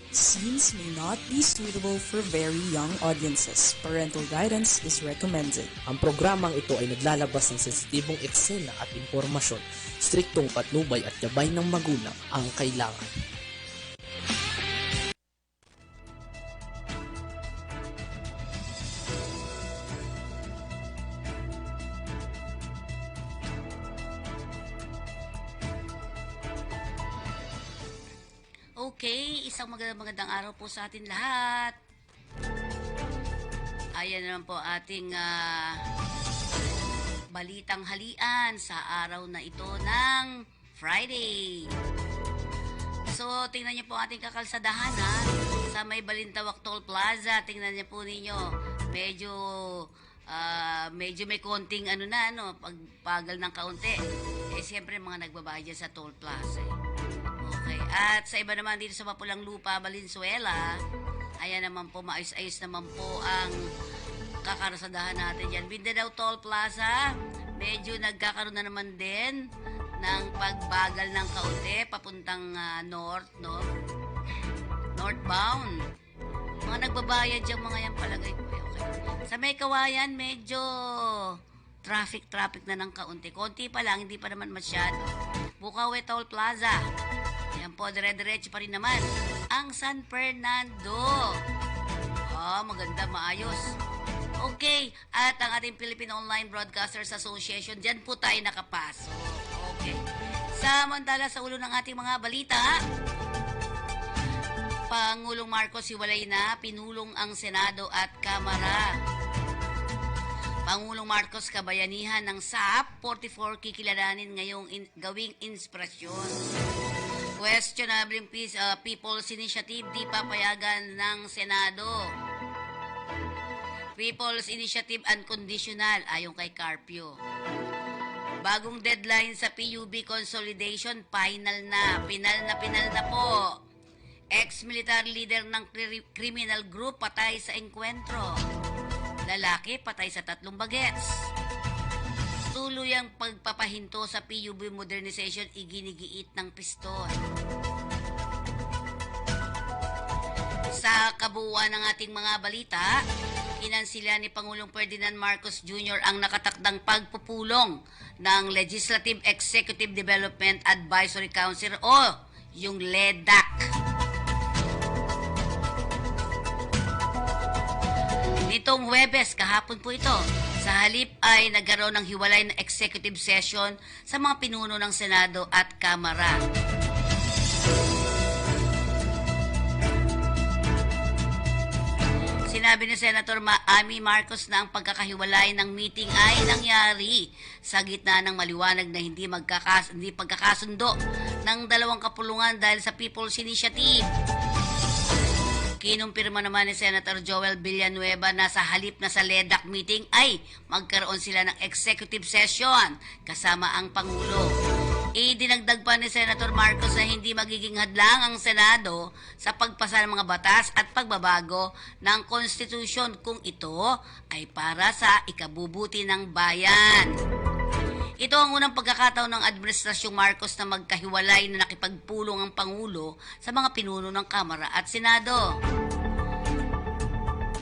Scenes may not be suitable for very young audiences. Parental guidance is recommended. Ang programang ito ay naglalabas ng sensitibong eksena at impormasyon. Striktong patnubay at gabay ng magulang ang kailangan. Okay, isang magandang araw po sa atin lahat. Ayan naman po ating balitang halian sa araw na ito ng Friday. So, tingnan niyo po ating kakalsadahan sa may Balintawak Toll Plaza. Tingnan niyo po ninyo, medyo may konting pagpagal ng kaunti. Siyempre mga nagbabayad dyan sa Toll Plaza. Okay, at sa iba naman dito sa Mapulang Lupa, Valenzuela, ayan naman po, maayos-ayos naman po ang kakarasadahan natin dyan. Mindanao Toll Plaza, medyo nagkakaroon na naman din ng pagbagal ng kaunti, papuntang northbound. Mga nagbabayad dyan, mga yan palagay ko. Okay. Sa may Kawayan, medyo traffic na ng kaunti. Konti pa lang, hindi pa naman masyado. Bukawi Toll Plaza, yan po, dire-diretso pa rin naman ang San Fernando. Maganda, maayos. Okay, at ang ating Philippine Online Broadcasters Association, dyan po tayo nakapasok. Okay. Samantala sa ulo ng ating mga balita, Pangulong Marcos hiwalay na, pinulong ang Senado at Kamara. Pangulong Marcos kabayanihan ng SAP 44 kikilalanin ngayong gawing inspirasyon. Questionable People's Initiative di papayagan ng Senado. People's Initiative unconditional ayon kay Carpio. Bagong deadline sa PUB consolidation, final na po. Ex-military leader ng criminal group patay sa engkwentro. Lalaki patay sa 3 bagets. Tuloy ang pagpapahinto sa PUB modernization, iginigiit ng piston. Sa kabuuan ng ating mga balita, inansila ni Pangulong Ferdinand Marcos Jr. ang nakatakdang pagpupulong ng Legislative Executive Development Advisory Council o yung LEDAC. Nitong Huwebes, kahapon po ito, sa halip ay nagkaroon ng hiwalay na executive session sa mga pinuno ng Senado at Kamara. Sinabi ni Senator Amy Marcos na ang pagkakahiwalay ng meeting ay nangyari sa gitna ng maliwanag na hindi pagkakasundo ng dalawang kapulungan dahil sa People's Initiative. Kinumpirma naman ni Senator Joel Villanueva na sa halip na sa LEDAC meeting ay magkaroon sila ng executive session kasama ang Pangulo. Idinagdag pa ni Senator Marcos na hindi magiging hadlang ang Senado sa pagpasa ng mga batas at pagbabago ng konstitusyon kung ito ay para sa ikabubuti ng bayan. Ito ang unang pagkakataon ng Administrasyong Marcos na magkahiwalay na nakipagpulong ang Pangulo sa mga pinuno ng Kamara at Senado.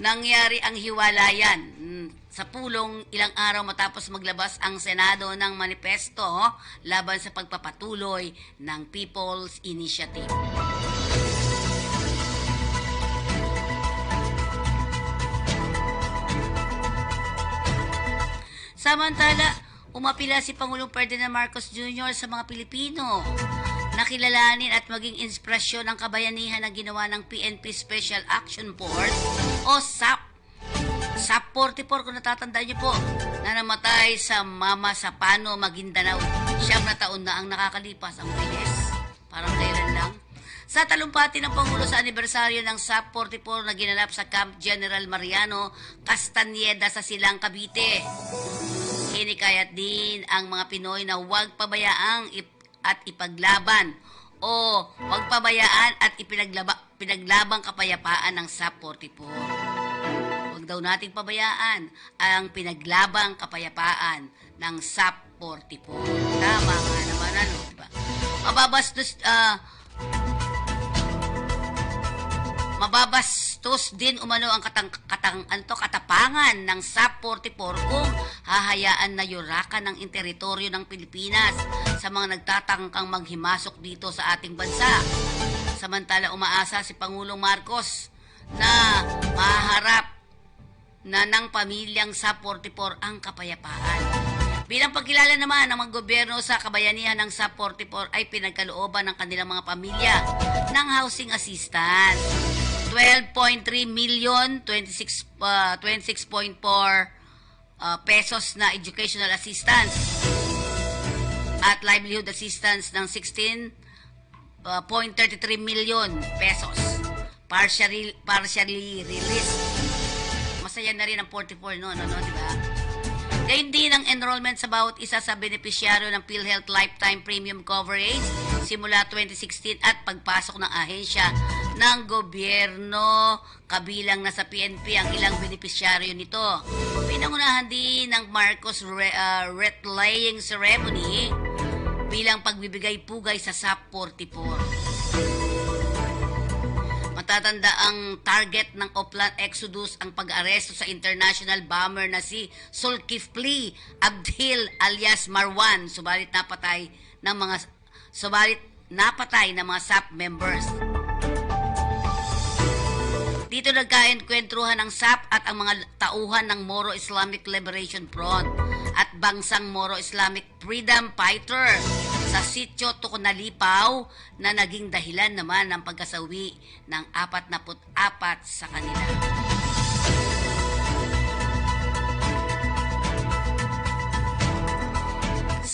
Nangyari ang hiwalayan sa pulong ilang araw matapos maglabas ang Senado ng manifesto laban sa pagpapatuloy ng People's Initiative. Samantala, umapila si Pangulong Ferdinand Marcos Jr. sa mga Pilipino na kilalanin at maging inspirasyon ang kabayanihan na ginawa ng PNP Special Action Force o SAP. SAP 44, kung natatandaan niyo po, na namatay sa Mama Sapano, Maguindanao. 9 na taon na ang nakakalipas. Ang bilis. Parang kailan lang. Sa talumpati ng Pangulo sa anibersaryo ng SAP 44 na ginanap sa Camp General Mariano, Castañeda sa Silang, Cavite. Hinikayat din ang mga Pinoy na huwag pabayaang at ipaglaban o huwag pabayaan at pinaglabang kapayapaan ng SAP 44. Huwag daw nating pabayaan ang pinaglabang kapayapaan ng SAP 44. Tama nga naman, diba? Mababastos, Mababastos din umano ang katapangan ng SAP 44 kung hahayaan na yurakan ng teritoryo ng Pilipinas sa mga nagtatangkang maghimasok dito sa ating bansa. Samantala umaasa si Pangulong Marcos na maharap na ng pamilyang SAP 44 ang kapayapaan. Bilang pagkilala naman ng mga gobyerno sa kabayanihan ng SAP 44 ay pinagkalooban ng kanilang mga pamilya ng housing assistance. 12.3 million, 26.4 pesos na educational assistance at livelihood assistance ng 16.33 million pesos. Partially released. Masaya na rin ang 44 no, di ba? Gayun din ang enrollment sa bawat isa sa benepisyaryo ng PhilHealth Lifetime Premium Coverage simula 2016 at pagpasok ng ahensya ng gobyerno, kabilang na sa PNP ang ilang benepisyaryo nito. Pinangunahan din ng Marcos wreath-laying ceremony bilang pagbibigay pugay sa SAP 44. Matatanda ang target ng Oplan Exodus ang pag-aresto sa international bomber na si Zulkifli Abdil alias Marwan, subalit napatay ng mga SAP members. Dito nagkaenkwentruhan ang SAP at ang mga tauhan ng Moro Islamic Liberation Front at bangsang Moro Islamic Freedom Fighter sa sitio Tukunalipaw na naging dahilan naman ng pagkasawi ng 44 sa kanila.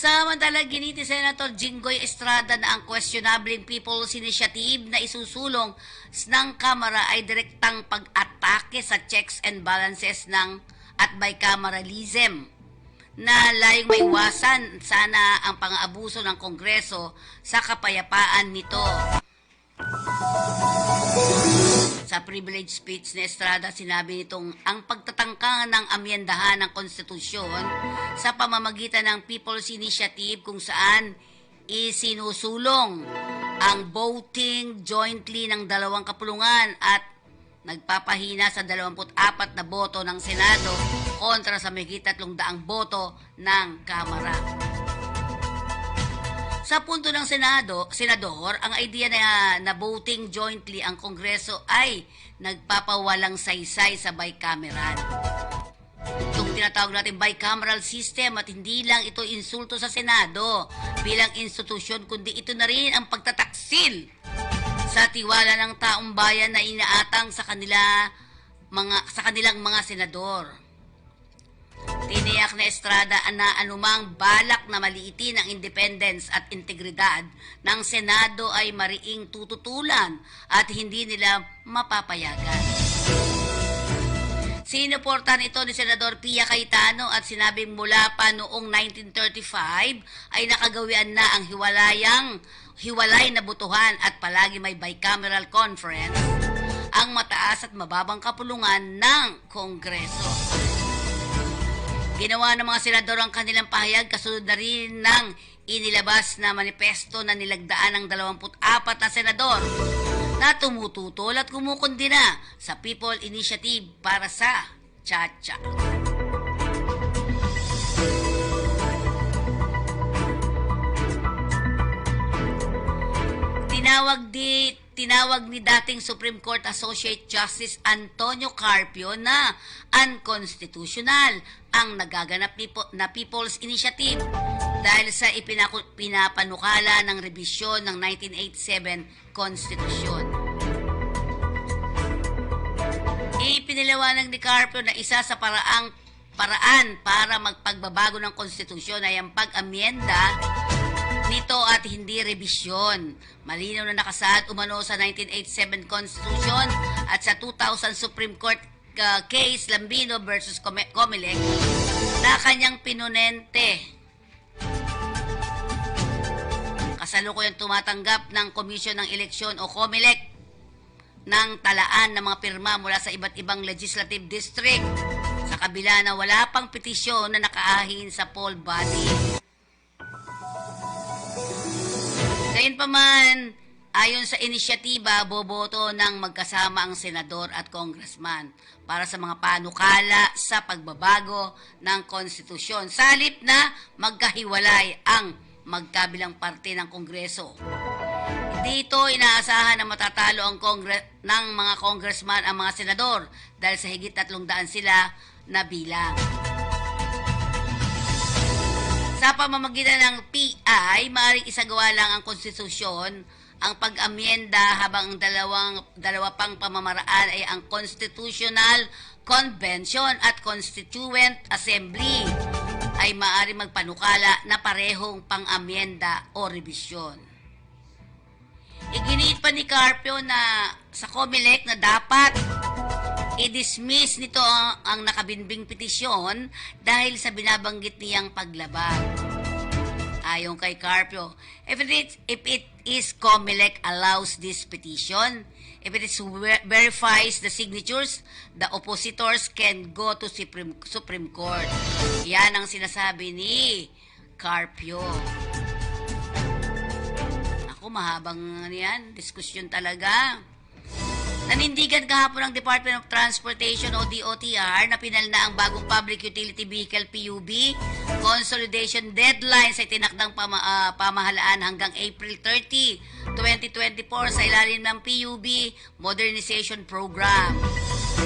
Samantala, giniti Senator Jinggoy Estrada na ang questionable People's Initiative na isusulong ng Kamara ay direktang pag-atake sa checks and balances at bicameralism na layong maiwasan sana ang pang-aabuso ng Kongreso sa kapayapaan nito. Sa privilege speech ni Estrada, sinabi nitong ang pagtatangka ng amyendahan ng konstitusyon sa pamamagitan ng People's Initiative kung saan isinusulong ang voting jointly ng dalawang kapulungan at nagpapahina sa 24 na boto ng Senado kontra sa mahigit 300 boto ng Kamara. Sa punto ng Senador, ang idea na voting jointly ang Kongreso ay nagpapawalang saysay sa bicameral. Itong tinatawag natin bicameral system at hindi lang ito insulto sa Senado bilang institusyon kundi ito na rin ang pagtataksil sa tiwala ng taong bayan na inaatang sa kanilang mga senador. Tiniyak na Estrada na anumang balak na maliitin ang independence at integridad ng Senado ay mariing tututulan at hindi nila mapapayagan. Sinuportahan ito ni Senador Pia Cayetano at sinabing mula pa noong 1935 ay nakagawian na ang hiwalay na botohan at palagi may bicameral conference ang mataas at mababang kapulungan ng Kongreso. Ginawa ng mga senador ang kanilang pahayag kasunod na rin ng inilabas na manifesto na nilagdaan ng 24 na senador na tumututol at kumukundina sa People Initiative para sa Chacha. Tinawag ni dating Supreme Court Associate Justice Antonio Carpio na unconstitutional ang nagaganap na People's Initiative dahil sa pinapanukala ng rebisyon ng 1987 Konstitusyon. Ipiniliwanag ni Carpio na isa sa paraan para magpagbabago ng konstitusyon ay ang pag-amyenda nito at hindi rebisyon. Malinaw na nakasaad umano sa 1987 Constitution at sa 2000 Supreme Court case Lambino versus Comelec na kanyang pinunente. Kasalukuyang tumatanggap ng Komisyon ng Eleksyon o Comelec ng talaan ng mga pirma mula sa iba't ibang legislative district sa kabila na wala pang petisyon na nakaahin sa poll body. Gayunpaman, Ayon sa inisyatiba, boboto ng magkasama ang senador at congressman para sa mga panukala sa pagbabago ng konstitusyon. Sa halip na magkahiwalay ang magkabilang parte ng Kongreso. Dito inaasahan na matatalo ang ng mga congressman ang mga senador dahil sa higit 300 sila na bilang. Sa pamamagitan ng PI, maaaring isagawa lang ang konstitusyon ang pag-amyenda habang ang dalawa pang pamamaraan ay ang Constitutional Convention at Constituent Assembly ay maaari magpanukala na parehong pang-amyenda o revisyon. Iginiit pa ni Carpio na sa COMELEC na dapat i-dismiss nito ang nakabinbing petisyon dahil sa binabanggit niyang paglabag. Ayon kay Carpio, if it is COMELEC allows this petition, if it is verifies the signatures, the oppositors can go to Supreme Court. Yan ang sinasabi ni Carpio. Ako, mahabang yan. Diskusyon talaga. Nanindigan kahapon ng Department of Transportation o DOTR na pinalna ang bagong Public Utility Vehicle PUV consolidation deadline sa itinakdang pamahalaan hanggang April 30, 2024 sa ilalim ng PUV Modernization Program.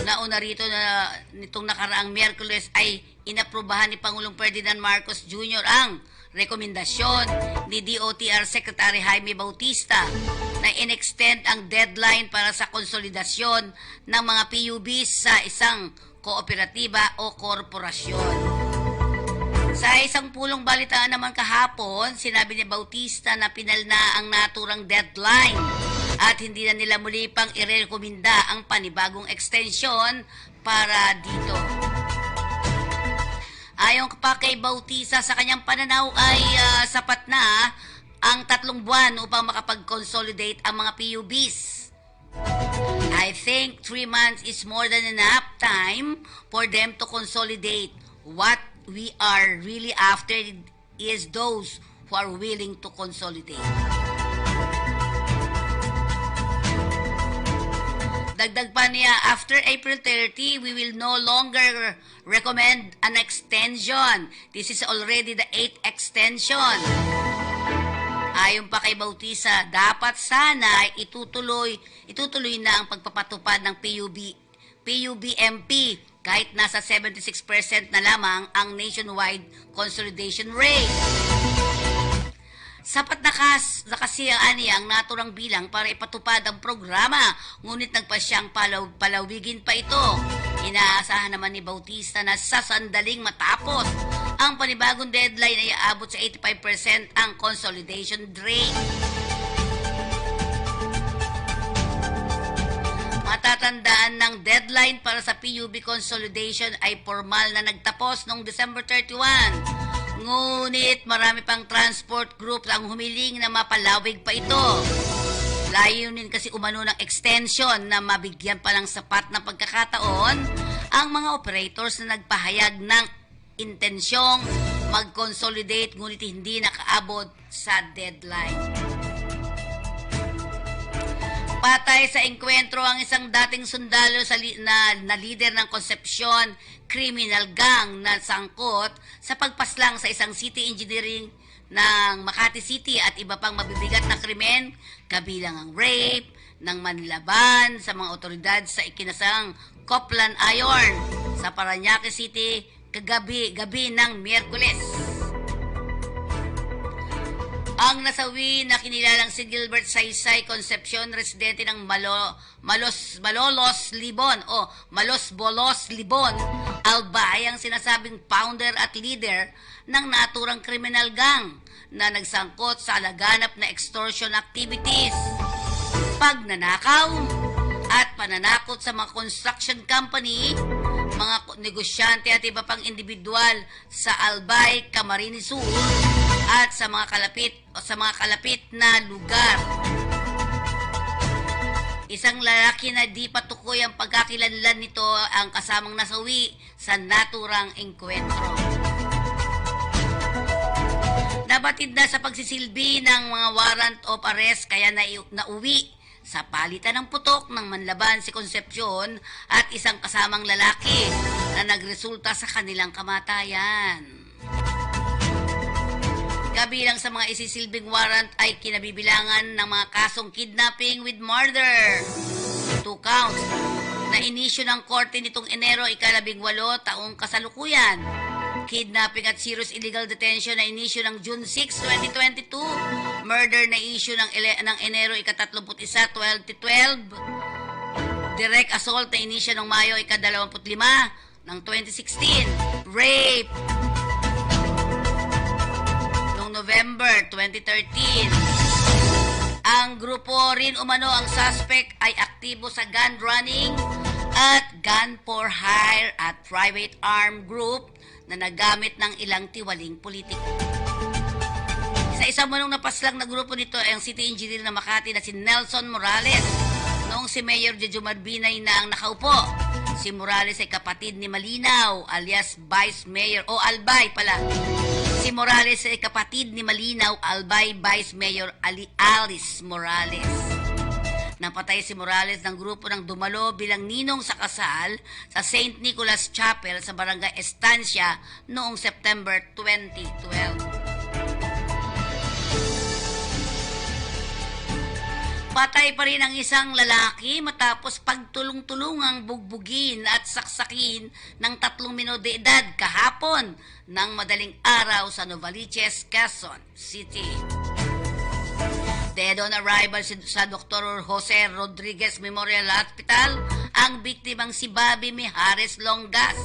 Nauna rito na nitong nakaraang Miyerkules ay inaprubahan ni Pangulong Ferdinand Marcos Jr. ang rekomendasyon ni DOTR Secretary Jaime Bautista na in-extend ang deadline para sa konsolidasyon ng mga PUBs sa isang kooperatiba o korporasyon. Sa isang pulong balitaan naman kahapon, sinabi ni Bautista na pinalna ang naturang deadline at hindi na nila muli pang irekomenda ang panibagong extension para dito. Ayon pa kay Bautista, sa kanyang pananaw ay sapat na ang 3 buwan upang makapag-consolidate ang mga PUBs. I think 3 months is more than enough time for them to consolidate. What we are really after is those who are willing to consolidate. Dagdag pa niya, after April 30, we will no longer recommend an extension. This is already the 8th extension. Ayon pa kay Bautista, dapat sana itutuloy na ang pagpapatupad ng PUBMP kahit nasa 76% na lamang ang nationwide consolidation rate. Sapat na kasi ang naturang bilang para ipatupad ang programa, ngunit nagpasyang palawigin pa ito. Inaasahan naman ni Bautista na sa sandaling matapos ang panibagong deadline ay aabot sa 85% ang consolidation rate. Matatandaan ng deadline para sa PUB consolidation ay formal na nagtapos noong December 31. Ngunit marami pang transport groups ang humiling na mapalawig pa ito. Layunin kasi umano ng extension na mabigyan pa ng sapat na pagkakataon ang mga operators na nagpahayag ng intensyong mag-consolidate ngunit hindi nakaabot sa deadline. Patay sa engkwentro ang isang dating sundalo na leader ng Concepcion criminal gang na sangkot sa pagpaslang sa isang city engineering ng Makati City at iba pang mabibigat na krimen, kabilang ang rape ng manlaban sa mga otoridad sa ikinasang Copland Iron sa Parañaque City gabi ng Miyerkules. Ang nasawi na kinilalang si Gilbert Saysay Concepcion, residente ng Malolos Libon o Malos Bolos Libon, Albay, ang sinasabing founder at leader ng naturang criminal gang na nagsangkot sa laganap na extortion activities, pagnanakaw at pananakot sa mga construction company, mga negosyante at iba pang individual sa Albay, Camarines Sur at sa mga kalapit na lugar. Isang lalaki na di patukoy ang pagkakilanlan nito ang kasamang nasawi sa naturang engkwentro. Nabatid na sa pagsisilbi ng mga warrant of arrest kaya nauwi sa palitan ng putok ng manlaban si Concepcion at isang kasamang lalaki na nagresulta sa kanilang kamatayan. Kabilang sa mga isisilbing warrant ay kinabibilangan ng mga kasong kidnapping with murder. 2 counts na inisyu ng korte nitong Enero 18 taong kasalukuyan. Kidnapping at serious illegal detention na inisyu ng June 6, 2022. Murder na issue ng Enero 31, 2012. Direct assault na inisyu ng Mayo 25 ng 2016. Rape noong November 2013. Ang grupo rin umano ang suspect ay aktibo sa gun running at gun for hire at private arm group na nagamit ng ilang tiwaling politiko. Sa isang manong napaslang na grupo nito ay ang city engineer ng Makati na si Nelson Morales. Noong si Mayor Jejo Marbinay na ang nakaupo, si Morales ay kapatid ni Malinaw alias Vice Mayor o Albay pala. Si Morales ay kapatid ni Malinaw Albay Vice Mayor Alice Morales. Napatay si Morales ng grupo ng dumalo bilang ninong sa kasal sa St. Nicholas Chapel sa Barangay Estancia noong September 2012. Patay pa rin ang isang lalaki matapos pagtulong-tulungang bugbugin at saksakin ng 3 menor de edad kahapon ng madaling araw sa Novaliches, Quezon City. Dead on arrival sa Dr. Jose Rodriguez Memorial Hospital ang biktimang si Bobby Mijares Longas,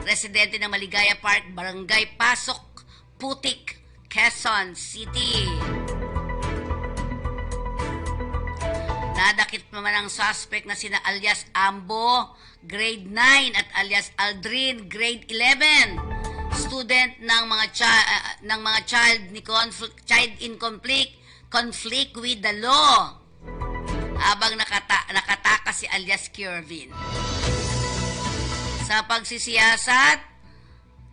residente ng Maligaya Park, Barangay Pasok, Putik, Quezon City. Nadakit naman ang suspect na sina alias Ambo, grade 9 at alias Aldrin, grade 11. Student ng mga child in conflict with the law habang nakatakas si alias Kiervin. Sa pagsisiyasat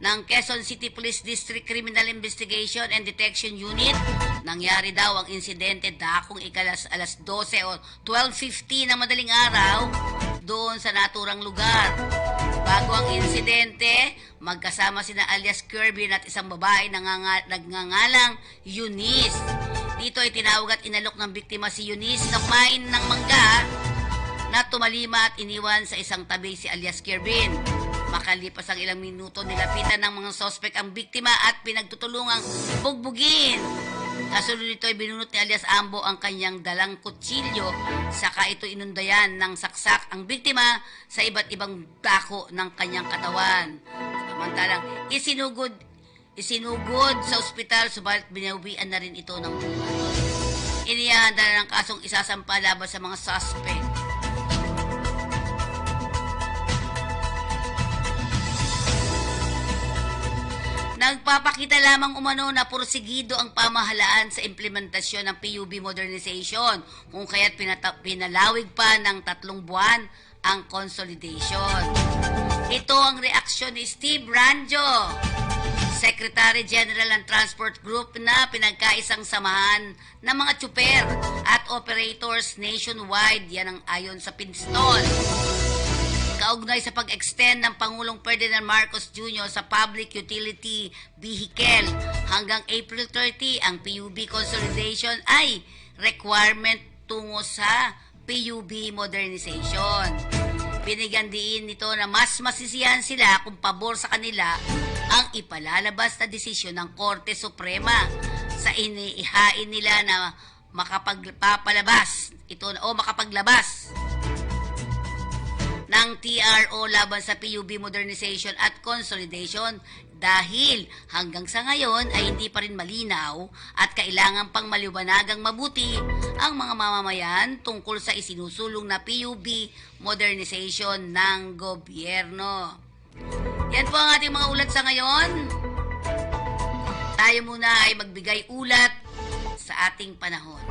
ng Quezon City Police District Criminal Investigation and Detection Unit, nangyari daw ang insidente dakong alas 12 o 12:50 ng madaling araw doon sa naturang lugar. Bago ang insidente, magkasama sina alias Kiervin at isang babae nagngangalang Eunice. Dito ay tinawag at inalok ng biktima si Eunice na kumain ng mangga na tumalima at iniwan sa isang tabi si alias Kiervin. Makalipas ang ilang minuto, nilapitan ng mga sospek ang biktima at pinagtutulungang bugbugin. Kasunod nito ay binunot ni alias Ambo ang kanyang dalang kutsilyo, saka ito inundayan ng saksak ang biktima sa iba't ibang dako ng kanyang katawan. Samantalang isinugod sa ospital, subalit binawian na rin ito ng buhay. Inihanda na ng kasong isasampa laban sa mga suspect. Nagpapakita lamang umano na porsigido ang pamahalaan sa implementasyon ng PUB modernization, kung kaya't pinalawig pa ng 3 buwan ang consolidation. Ito ang reaksyon ni Steve Ranjo, Secretary General ng Transport Group na pinagkaisang samahan ng mga tsuper at operators nationwide. Yan ang ayon sa Pinston. Kaugnay sa pag-extend ng Pangulong Ferdinand Marcos Jr. sa Public Utility Vehicle hanggang April 30, ang PUB consolidation ay requirement tungo sa PUB modernization. Binigyan din nito na mas masisiyahan sila kung pabor sa kanila ang ipalalabas na desisyon ng Korte Suprema sa iniihain nila na makapaglabas ng TRO laban sa PUB modernization at consolidation dahil hanggang sa ngayon ay hindi pa rin malinaw at kailangan pang maliwanagang mabuti ang mga mamamayan tungkol sa isinusulong na PUB modernization ng gobyerno. Yan po ang ating mga ulat sa ngayon. Tayo muna ay magbigay ulat sa ating panahon.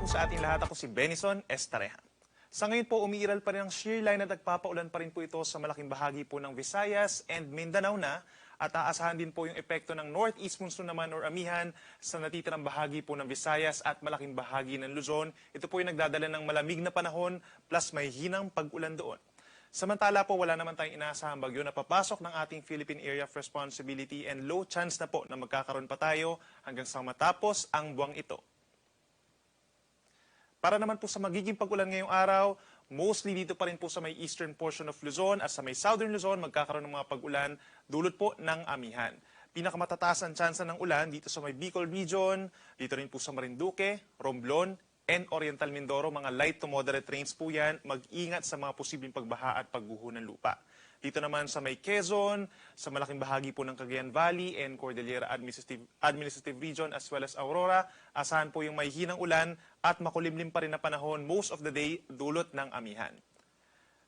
Sa ating lahat, ako si Benison Estarehan. Sa ngayon po, umiiral pa rin ang shear line at nagpapaulan pa rin po ito sa malaking bahagi po ng Visayas and Mindanao na at aasahan din po yung epekto ng northeast monsoon naman or amihan sa natitirang bahagi po ng Visayas at malaking bahagi ng Luzon. Ito po yung nagdadala ng malamig na panahon plus may hinang pag-ulan doon. Samantala po, wala naman tayong inaasahang bagyo na papasok ng ating Philippine Area of Responsibility and low chance na po na magkakaroon pa tayo hanggang sa matapos ang buwang ito. Para naman po sa magiging pag-ulan ngayong araw, mostly dito pa rin po sa may eastern portion of Luzon at sa may southern Luzon magkakaroon ng mga pag-ulan dulot po ng amihan. Pinakamatataas ang tsansa ng ulan dito sa may Bicol region, dito rin po sa Marinduque, Romblon, and Oriental Mindoro, mga light to moderate rains po yan. Mag-ingat sa mga posibleng pagbaha at pagguho ng lupa. Dito naman sa may Quezon, sa malaking bahagi po ng Cagayan Valley and Cordillera Administrative Region as well as Aurora, asahan po yung may hinang ulan at makulimlim pa rin na panahon most of the day dulot ng amihan.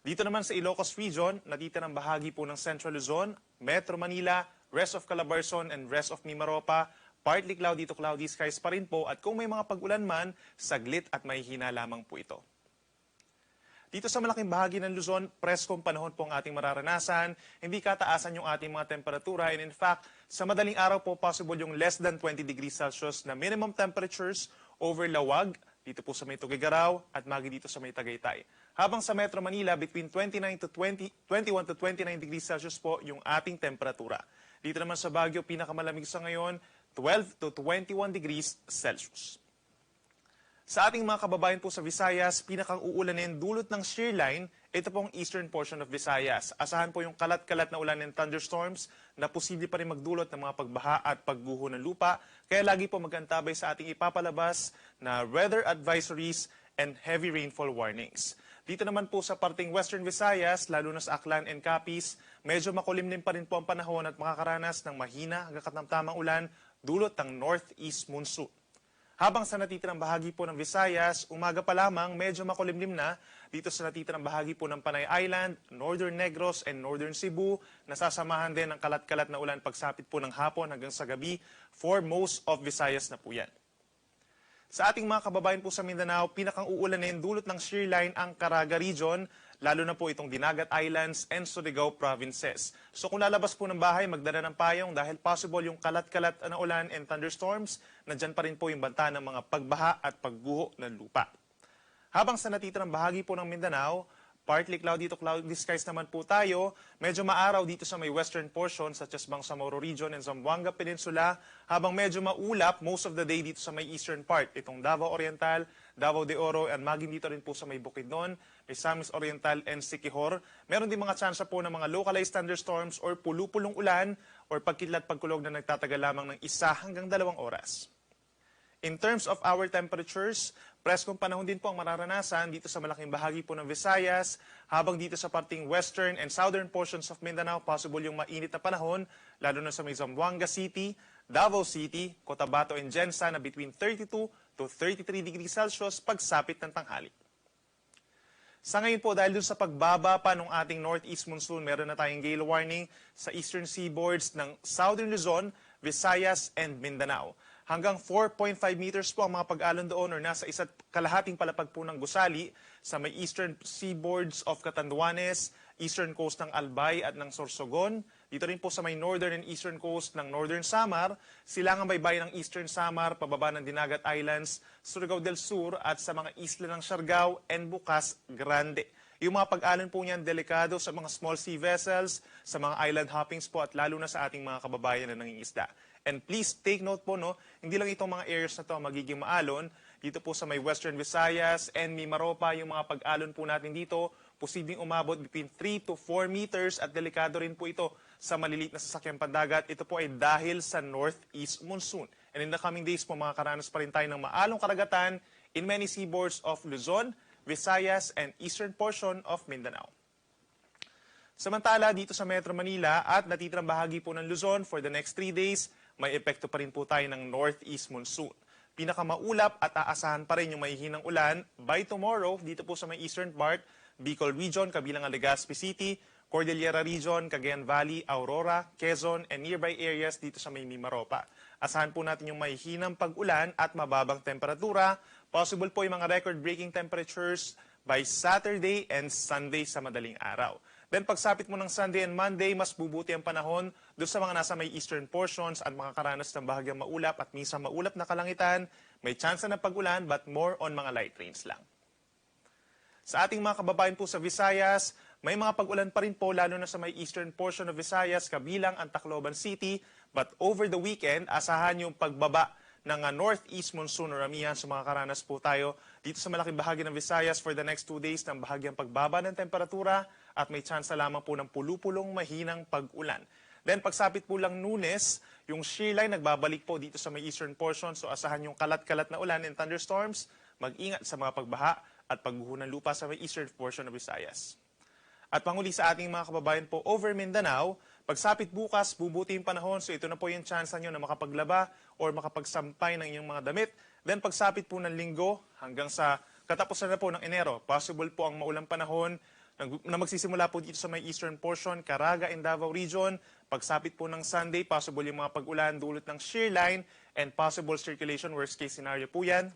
Dito naman sa Ilocos Region, natitirang bahagi po ng Central Luzon, Metro Manila, rest of Calabarzon and rest of Mimaropa, partly cloudy to cloudy skies pa rin po at kung may mga pag-ulan man, saglit at may hina lamang po ito. Dito sa malaking bahagi ng Luzon, preskong panahon po ang ating mararanasan, hindi kataasan yung ating mga temperatura and in fact, sa madaling araw po possible yung less than 20 degrees Celsius na minimum temperatures over Lawag, dito po sa may Tuguegarao at magi dito sa may Tagaytay. Habang sa Metro Manila, between 21 to 29 degrees Celsius po yung ating temperatura. Dito naman sa Baguio, pinakamalamig sa ngayon, 12 to 21 degrees Celsius. Sa ating mga kababayan po sa Visayas, pinakang uulanin dulot ng shear line, ito pong eastern portion of Visayas. Asahan po yung kalat-kalat na ulan and thunderstorms na posible pa rin magdulot ng mga pagbaha at pagguho ng lupa. Kaya lagi po magantabay sa ating ipapalabas na weather advisories and heavy rainfall warnings. Dito naman po sa parting Western Visayas, lalo na sa Aklan and Capiz, medyo makulimlim pa rin po ang panahon at makakaranas ng mahina hanggang katamtamang ulan dulot ng northeast monsoon. Habang sa natitirang bahagi po ng Visayas, umaga pa lamang medyo makulimlim na dito sa natitirang bahagi po ng Panay Island, Northern Negros and Northern Cebu, nasasamahan din ng kalat-kalat na ulan pagsapit po ng hapon hanggang sa gabi for most of Visayas na po yan. Sa ating mga kababayan po sa Mindanao, pinakang uulanin dulot ng shear line ang Caraga region, lalo na po itong Dinagat Islands and Surigao provinces. So kung lalabas po ng bahay, magdala ng payong dahil possible yung kalat-kalat na ulan and thunderstorms, nandyan pa rin po yung banta ng mga pagbaha at pagguho ng lupa. Habang sa natitirang bahagi po ng Mindanao, partly cloudy to cloudy skies naman po tayo. Medyo maaraw dito sa may western portion such as Bangsamoro Region and Zamboanga Peninsula, habang medyo maulap most of the day dito sa may eastern part. Itong Davao Oriental, Davao de Oro, and maging dito rin po sa may Bukidnon, Misamis Oriental, and Siquijor. Meron din mga tsansa po ng mga localized thunderstorms or pulupulong ulan or pagkidlat-pagkulog na nagtatagal lamang ng 1 hanggang 2 oras. In terms of our temperatures, preskong panahon din po ang mararanasan dito sa malaking bahagi po ng Visayas, habang dito sa parting western and southern portions of Mindanao, possible yung mainit na panahon, lalo na sa may Zamboanga City, Davao City, Cotabato, and Gensa na between 32 to 33 degrees Celsius pagsapit ng tanghali. Sa ngayon po, dahil dun sa pagbaba pa ng ating northeast monsoon, meron na tayong gale warning sa eastern seaboards ng southern Luzon, Visayas, and Mindanao. Hanggang 4.5 meters po ang mga pag-alon doon or nasa 1.5 palapag po ng gusali sa may eastern seaboards of Catanduanes, eastern coast ng Albay at ng Sorsogon. Dito rin po sa may northern and eastern coast ng Northern Samar, silangang baybayin ng Eastern Samar, pababa ng Dinagat Islands, Surigao del Sur at sa mga isla ng Siargao and Bukas Grande. Yung mga pag-alon po niyan delikado sa mga small sea vessels, sa mga island hoppings po at lalo na sa ating mga kababayan na nangingisda. And please take note po, no, hindi lang itong mga areas na to magiging maalon. Dito po sa may Western Visayas and Mimaropa, yung mga pag-alon po natin dito, posibleng umabot between 3 to 4 meters at delikado rin po ito sa maliliit na sasakyang pandagat. Ito po ay dahil sa northeast monsoon. And in the coming days po, makakaranas pa rin tayo ng maalong karagatan in many seaboards of Luzon, Visayas, and eastern portion of Mindanao. Samantala, dito sa Metro Manila at natitirang bahagi po ng Luzon for the next 3 days, may epekto pa rin po tayo ng northeast monsoon. Pinakamaulap at aasahan pa rin yung mahihinang ulan by tomorrow dito po sa may eastern part, Bicol Region, kabilang ang Legazpi City, Cordillera Region, Cagayan Valley, Aurora, Quezon, and nearby areas dito sa may Mimaropa. Asahan po natin yung mahihinang pag-ulan at mababang temperatura. Possible po yung mga record-breaking temperatures by Saturday and Sunday sa madaling araw. Then pagsapit mo ng Sunday and Monday, mas bubuti ang panahon doon sa mga nasa may eastern portions at makakaranas ng bahagyang maulap at minsan maulap na kalangitan. May tsansa ng pag-ulan but more on mga light rains lang. Sa ating mga kababayan po sa Visayas, may mga pag-ulan pa rin po lalo na sa may eastern portion of Visayas kabilang ang Tacloban City. But over the weekend, asahan yung pagbaba ng northeast monsoon o ramihan sa mga karanas po tayo dito sa malaking bahagi ng Visayas for the next 2 days ng bahagyang pagbaba ng temperatura at may tsansa lamang po ng pulupulong mahinang pag-ulan. Then pagsapit po lang Lunes, yung shear line nagbabalik po dito sa may eastern portion so asahan yung kalat-kalat na ulan and thunderstorms, mag-ingat sa mga pagbaha at pagguho ng lupa sa may eastern portion ng Visayas. At panguli sa ating mga kababayan po over Mindanao, pagsapit bukas, bubuti yung panahon. So ito na po yung chance nyo na makapaglaba or makapagsampay ng inyong mga damit. Then pagsapit po ng Linggo hanggang sa katapusan na po ng Enero, possible po ang maulang panahon na magsisimula po dito sa may eastern portion, Caraga and Davao Region. Pagsapit po ng Sunday, possible yung mga pag-ulan dulot ng shear line and possible circulation, worst case scenario po yan.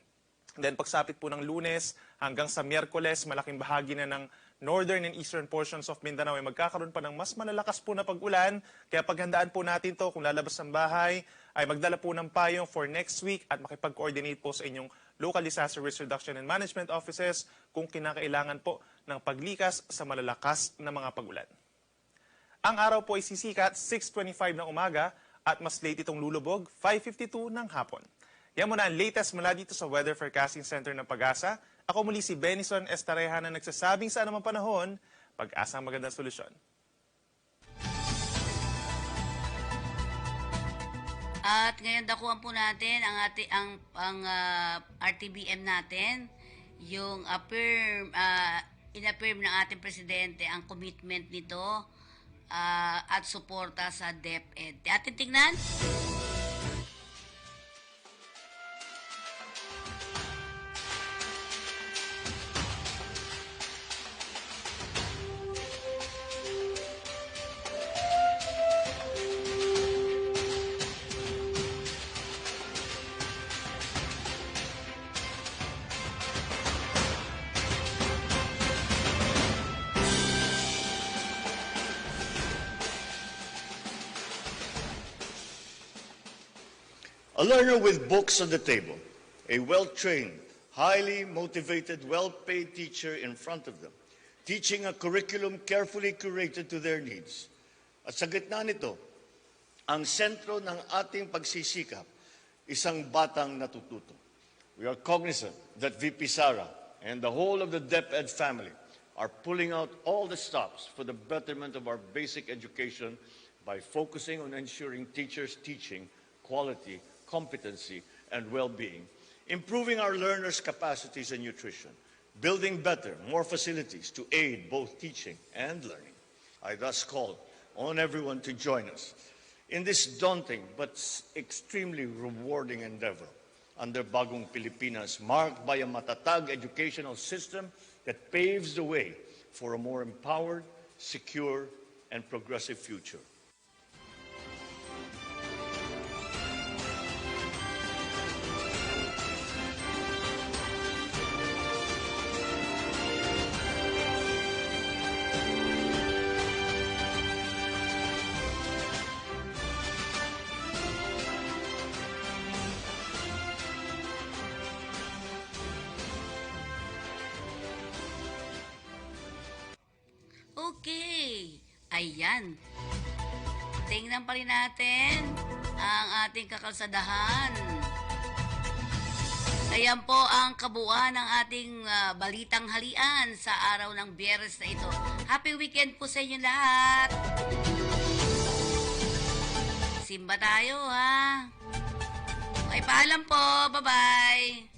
Then pagsapit po ng Lunes hanggang sa Miyerkules, malaking bahagi na ng northern and eastern portions of Mindanao ay magkakaroon pa ng mas malalakas po na pag-ulan. Kaya paghandaan po natin to kung lalabas ng bahay ay magdala po ng payong for next week at makipag-coordinate po sa inyong local disaster risk reduction and management offices kung kinakailangan po ng paglikas sa malalakas na mga pag-ulan. Ang araw po ay sisikat 6:25 ng umaga at mas late itong lulubog 5:52 ng hapon. Yan muna ang latest mula dito sa Weather Forecasting Center ng Pag-asa. Ako muli si Benison Estareja na nagsasabing sa anumang panahon, Pag-asa ang magandang solusyon. At ngayon dakuhan po natin ang RTBM natin, yung in-affirm ng ating presidente ang commitment nito at suporta sa DepEd. Atin tingnan. A learner with books on the table, a well-trained, highly motivated, well-paid teacher in front of them, teaching a curriculum carefully curated to their needs. At sa gitna nito, ang sentro ng ating pagsisikap, isang batang natututo. We are cognizant that VP Sara and the whole of the DepEd family are pulling out all the stops for the betterment of our basic education by focusing on ensuring teachers' teaching quality, competency, and well-being, improving our learners' capacities and nutrition, building better, more facilities to aid both teaching and learning. I thus call on everyone to join us in this daunting but extremely rewarding endeavor under Bagong Pilipinas, marked by a matatag educational system that paves the way for a more empowered, secure, and progressive future. Okay. Ayan. Tingnan pa rin natin ang ating kakalsadahan. Ayan po ang kabuuan ng ating balitang halian sa araw ng Biyernes na ito. Happy weekend po sa inyo lahat. Simba tayo ha. Okay, paalam po. Bye-bye.